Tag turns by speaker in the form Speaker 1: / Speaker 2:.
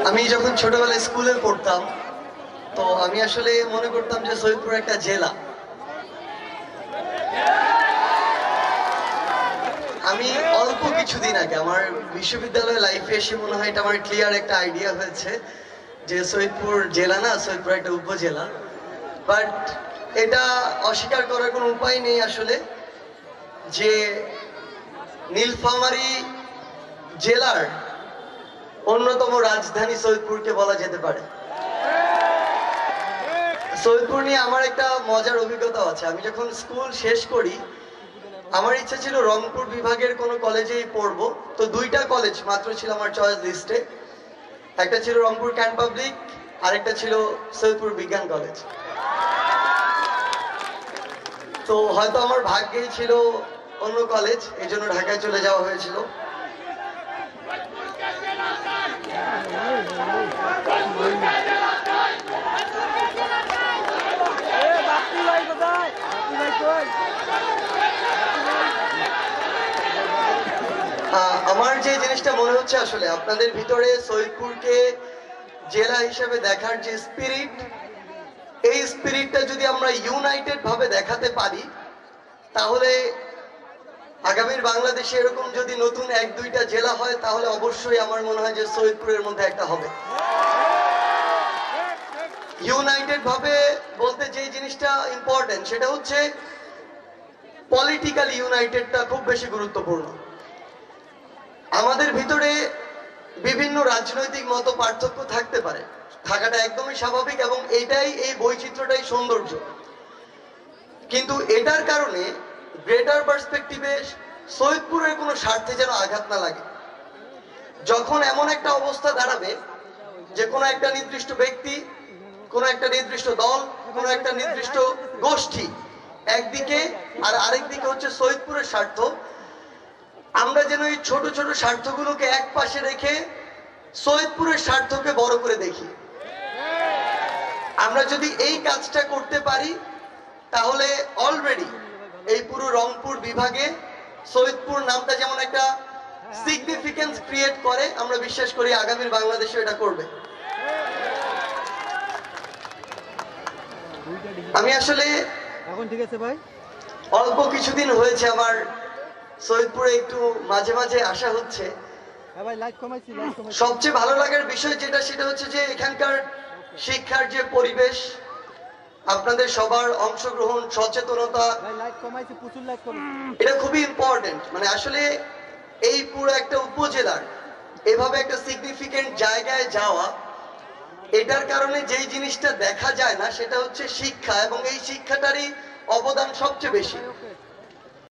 Speaker 1: আমি যখন ছোটবেলায় স্কুলে পড়তাম তো আমি আসলে মনে করতাম যে সৈয়দপুর একটা জেলা। আমি অল্প কিছুদিন আগে আমার বিশ্ববিদ্যালয় লাইফে এসে মনে হয় এটা আমার ক্লিয়ার একটা আইডিয়া হয়েছে যে সৈয়দপুর জেলা না, সৈয়দপুর একটা উপজেলা। বাট এটা অস্বীকার করার কোনো উপায় নেই আসলে যে নীলফামারী জেলার অন্যতম রাজধানী সৈয়দপুরকে বলা যেতে পারে। সৈয়দপুর নিয়ে আমার একটা মজার অভিজ্ঞতা আছে। আমি যখন স্কুল শেষ করি আমার ইচ্ছা ছিল রংপুর বিভাগের কোনো কলেজেই পড়বো। তো দুইটা কলেজ মাত্র ছিল আমার চয়েস লিস্টে, একটা ছিল রংপুর ক্যান্ট পাবলিক, আরেকটা ছিল সৈয়দপুর বিজ্ঞান কলেজ। তো হয়তো আমার ভাগ্যেই ছিল অন্য কলেজ, এই জন্য ঢাকায় চলে যাওয়া হয়েছিল। আমার যে জিনিসটা মনে হচ্ছে আসলে আপনাদের ভিতরে সৈয়দপুরকে জেলা হিসেবে দেখার যে স্পিরিট, এই স্পিরিটটা যদি আমরা ইউনাইটেড ভাবে দেখাতে পারি তাহলে আগামীর বাংলাদেশে এরকম যদি নতুন এক দুইটা জেলা হয় তাহলে অবশ্যই আমার মনে হয় যে সৈয়দপুরের মধ্যে একটা হবে। ইউনাইটেড ভাবে বলতে যে জিনিসটা ইম্পর্টেন্ট সেটা হচ্ছে পলিটিক্যালি ইউনাইটেডটা খুব বেশি গুরুত্বপূর্ণ। আমাদের ভিতরে বিভিন্ন রাজনৈতিক মত পার্থক্য থাকতে পারে, থাকাটা একদমই স্বাভাবিক এবং এটাই এই বৈচিত্র্যটাই সৌন্দর্য। কিন্তু এটার কারণে গ্রেটার পার্সপেক্টিভে সৈয়দপুরের কোনো স্বার্থে যেন আঘাত না লাগে। যখন এমন একটা অবস্থা দাঁড়াবে যে কোনো একটা নির্দিষ্ট ব্যক্তি, কোনো একটা নির্দিষ্ট দল, কোনো একটা নির্দিষ্ট গোষ্ঠী একদিকে আর আরেক দিকে হচ্ছে সৈয়দপুরের স্বার্থ, আমরা যেন এই ছোট ছোট স্বার্থগুলোকে এক পাশে রেখে সৈয়দপুরের স্বার্থকে বড় করে দেখি। আমরা যদি এই কাজটা করতে পারি তাহলে অলরেডি এই পুরো রংপুর বিভাগে সৈয়দপুর নামটা যেমন একটা সিগনিফিকেন্স ক্রিয়েট করে, আমরা বিশ্বাস করি আগামীর বাংলাদেশে এটা করবে। আমি আসলে
Speaker 2: এখন ঠিক আছে ভাই,
Speaker 1: অল্প কিছুদিন হয়েছে আমার সৈয়দপুরে একটু মাঝে মাঝে আসা হচ্ছে। সবচেয়ে ভালো লাগার বিষয় যেটা সেটা হচ্ছে যে এখানকার শিক্ষার যে পরিবেশ, আপনাদের সবার অংশগ্রহণ, সচেতনতা, এটা খুবই ইম্পর্টেন্ট। মানে আসলে এই পুরো একটা উপজেলার এভাবে একটা সিগনিফিকেন্ট জায়গায় যাওয়া, এটার কারণে যেই জিনিসটা দেখা যায় না সেটা হচ্ছে শিক্ষা, এবং এই শিক্ষাটারই অবদান সবচেয়ে বেশি।